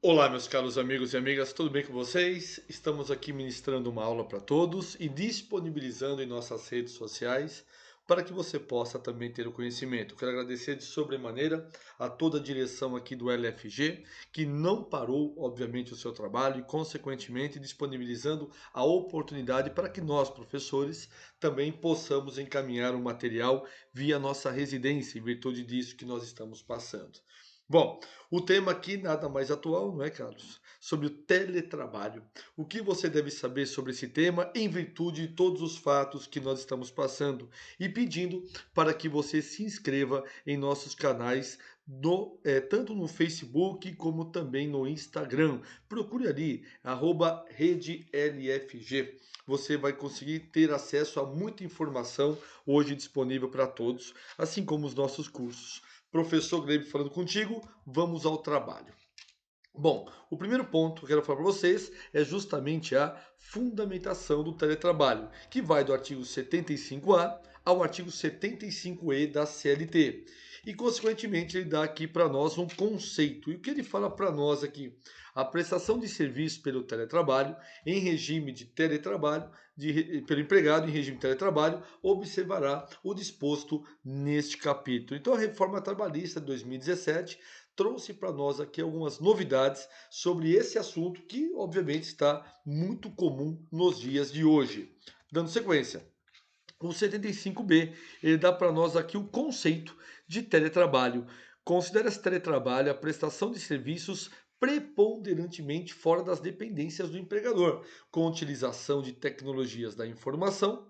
Olá, meus caros amigos e amigas, tudo bem com vocês? Estamos aqui ministrando uma aula para todos e disponibilizando em nossas redes sociais para que você possa também ter o conhecimento. Quero agradecer de sobremaneira a toda a direção aqui do LFG, que não parou, obviamente, o seu trabalho e, consequentemente, disponibilizando a oportunidade para que nós, professores, também possamos encaminhar o material via nossa residência, em virtude disso que nós estamos passando. Bom, o tema aqui nada mais atual, não é, Carlos? Sobre o teletrabalho. O que você deve saber sobre esse tema em virtude de todos os fatos que nós estamos passando e pedindo para que você se inscreva em nossos canais tanto no Facebook como também no Instagram. Procure ali, @redelfg. Você vai conseguir ter acesso a muita informação hoje disponível para todos, assim como os nossos cursos. Professor Gleib falando contigo, vamos ao trabalho. Bom, o primeiro ponto que eu quero falar para vocês é justamente a fundamentação do teletrabalho, que vai do artigo 75A ao artigo 75E da CLT. E, consequentemente, ele dá aqui para nós um conceito. E o que ele fala para nós aqui? A prestação de serviço pelo teletrabalho, em regime de teletrabalho, pelo empregado em regime de teletrabalho, observará o disposto neste capítulo. Então, a reforma trabalhista de 2017 trouxe para nós aqui algumas novidades sobre esse assunto que, obviamente, está muito comum nos dias de hoje. Dando sequência, o 75B, ele dá para nós aqui o conceito de teletrabalho. Considera-se teletrabalho a prestação de serviços preponderantemente fora das dependências do empregador, com utilização de tecnologias da informação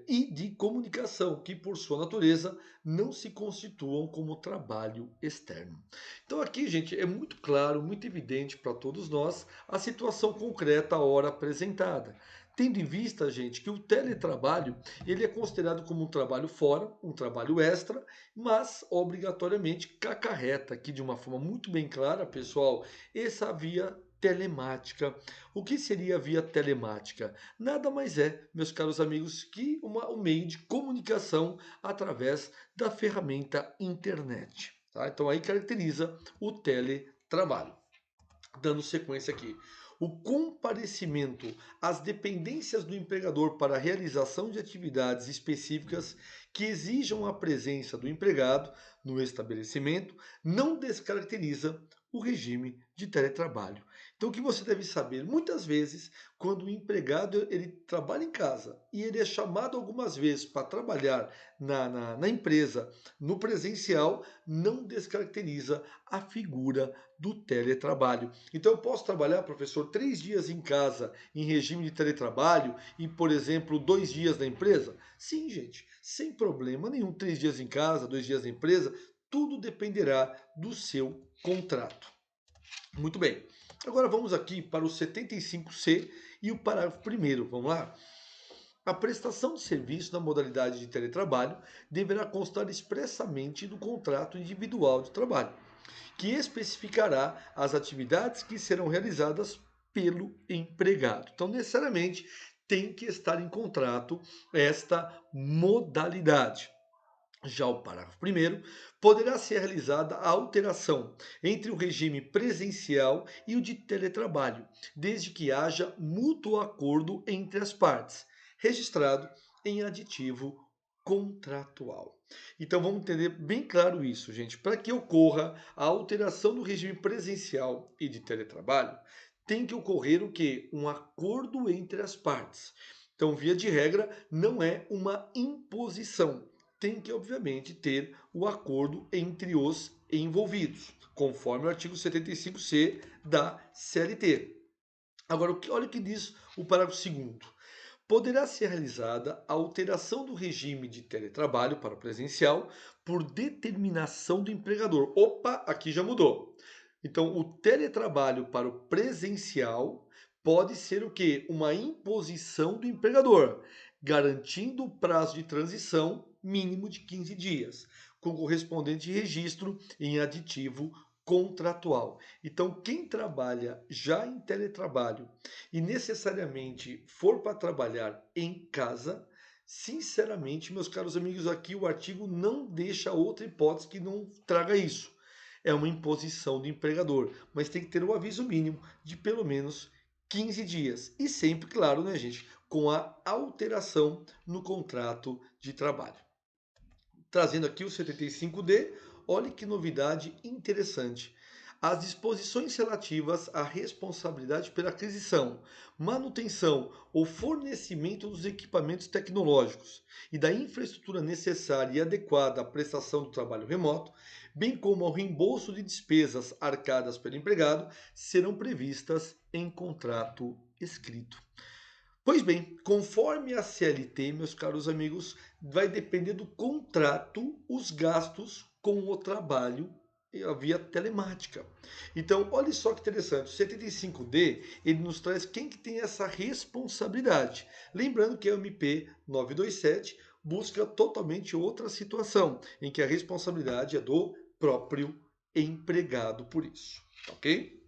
e de comunicação, que por sua natureza não se constituam como trabalho externo. Então aqui, gente, é muito claro, muito evidente para todos nós a situação concreta a hora apresentada. Tendo em vista, gente, que o teletrabalho ele é considerado como um trabalho fora, um trabalho extra, mas obrigatoriamente acarreta aqui de uma forma muito bem clara, pessoal, essa via telemática. O que seria a via telemática? Nada mais é, meus caros amigos, que um meio de comunicação através da ferramenta internet. Tá? Então aí caracteriza o teletrabalho. Dando sequência aqui. O comparecimento às dependências do empregador para a realização de atividades específicas que exijam a presença do empregado no estabelecimento não descaracteriza o regime de teletrabalho. Então, o que você deve saber? Muitas vezes, quando o empregado ele trabalha em casa e ele é chamado algumas vezes para trabalhar na empresa, no presencial, não descaracteriza a figura do teletrabalho. Então eu posso trabalhar, professor, 3 dias em casa em regime de teletrabalho e, por exemplo, 2 dias na empresa? Sim, gente, sem problema nenhum. 3 dias em casa, 2 dias na empresa, tudo dependerá do seu contrato. Muito bem. Agora vamos aqui para o 75C e o parágrafo primeiro. Vamos lá? A prestação de serviço na modalidade de teletrabalho deverá constar expressamente do contrato individual de trabalho, que especificará as atividades que serão realizadas pelo empregado. Então, necessariamente, tem que estar em contrato esta modalidade. Já o parágrafo primeiro poderá ser realizada a alteração entre o regime presencial e o de teletrabalho, desde que haja mútuo acordo entre as partes, registrado em aditivo contratual. Então vamos entender bem claro isso, gente. Para que ocorra a alteração do regime presencial e de teletrabalho, tem que ocorrer o quê? Um acordo entre as partes. Então, via de regra, não é uma imposição, tem que, obviamente, ter o acordo entre os envolvidos, conforme o artigo 75C da CLT. Agora, olha o que diz o parágrafo 2º. Poderá ser realizada a alteração do regime de teletrabalho para o presencial por determinação do empregador. Opa, aqui já mudou. Então, o teletrabalho para o presencial pode ser o quê? Uma imposição do empregador, garantindo o prazo de transição mínimo de 15 dias, com correspondente registro em aditivo contratual. Então, quem trabalha já em teletrabalho e necessariamente for para trabalhar em casa, sinceramente, meus caros amigos, aqui o artigo não deixa outra hipótese que não traga isso. é uma imposição do empregador, mas tem que ter um aviso mínimo de pelo menos 15 dias. E sempre, claro, né, gente, com a alteração no contrato de trabalho. Trazendo aqui o 75D, olhe que novidade interessante. As disposições relativas à responsabilidade pela aquisição, manutenção ou fornecimento dos equipamentos tecnológicos e da infraestrutura necessária e adequada à prestação do trabalho remoto, bem como ao reembolso de despesas arcadas pelo empregado, serão previstas em contrato escrito. Pois bem, conforme a CLT, meus caros amigos, vai depender do contrato os gastos com o trabalho via telemática. Então, olha só que interessante, o 75D, ele nos traz quem que tem essa responsabilidade. Lembrando que a MP 927 busca totalmente outra situação, em que a responsabilidade é do próprio empregado por isso, ok?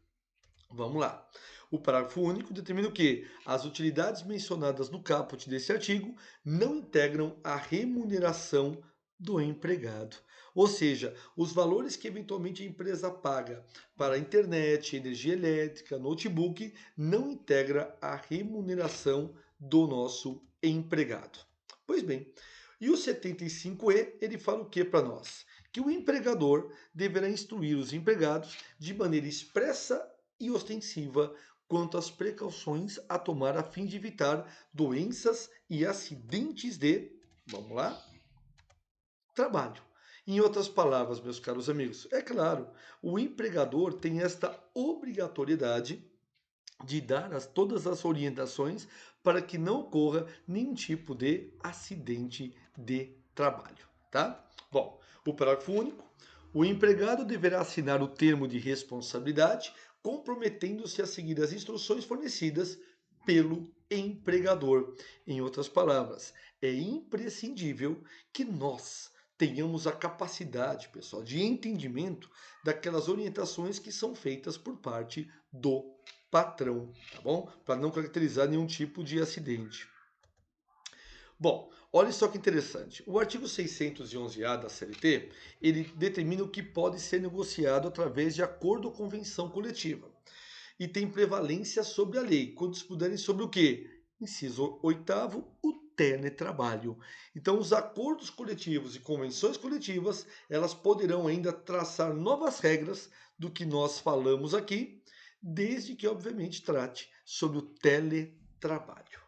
Vamos lá. O parágrafo único determina o quê? As utilidades mencionadas no caput desse artigo não integram a remuneração do empregado. Ou seja, os valores que eventualmente a empresa paga para a internet, energia elétrica, notebook, não integra a remuneração do nosso empregado. Pois bem, e o 75E, ele fala o que para nós? Que o empregador deverá instruir os empregados de maneira expressa e ostensiva quanto às precauções a tomar a fim de evitar doenças e acidentes de, vamos lá, trabalho. Em outras palavras, meus caros amigos, é claro, o empregador tem esta obrigatoriedade de dar todas as orientações para que não ocorra nenhum tipo de acidente de trabalho, tá? Bom, o parágrafo único. O empregado deverá assinar o termo de responsabilidade, comprometendo-se a seguir as instruções fornecidas pelo empregador. Em outras palavras, é imprescindível que nós tenhamos a capacidade, pessoal, de entendimento daquelas orientações que são feitas por parte do patrão, tá bom? Para não caracterizar nenhum tipo de acidente. Bom, olha só que interessante. O artigo 611-A da CLT, ele determina o que pode ser negociado através de acordo ou convenção coletiva. E tem prevalência sobre a lei, quando disputarem sobre o quê? Inciso 8º, o teletrabalho. Então, os acordos coletivos e convenções coletivas, elas poderão ainda traçar novas regras do que nós falamos aqui, desde que, obviamente, trate sobre o teletrabalho.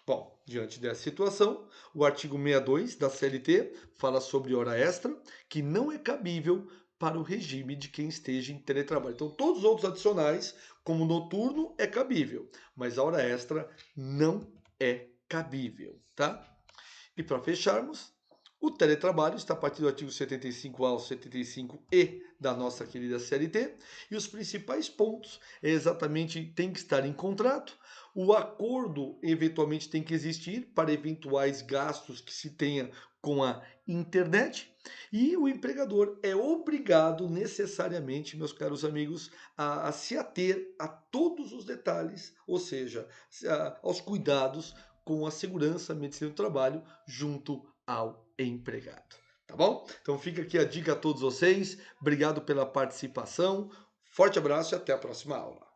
Bom, diante dessa situação, o artigo 62 da CLT fala sobre hora extra, que não é cabível para o regime de quem esteja em teletrabalho. Então, todos os outros adicionais, como noturno, é cabível, mas a hora extra não é cabível, tá? E para fecharmos, o teletrabalho está a partir do artigo 75A ao 75E da nossa querida CLT, e os principais pontos é exatamente tem que estar em contrato, o acordo eventualmente tem que existir para eventuais gastos que se tenha com a internet, e o empregador é obrigado necessariamente, meus caros amigos, a se ater a todos os detalhes, ou seja, aos cuidados com a segurança, a medicina do trabalho, junto ao empregado. Tá bom? Então fica aqui a dica a todos vocês. Obrigado pela participação. Forte abraço e até a próxima aula.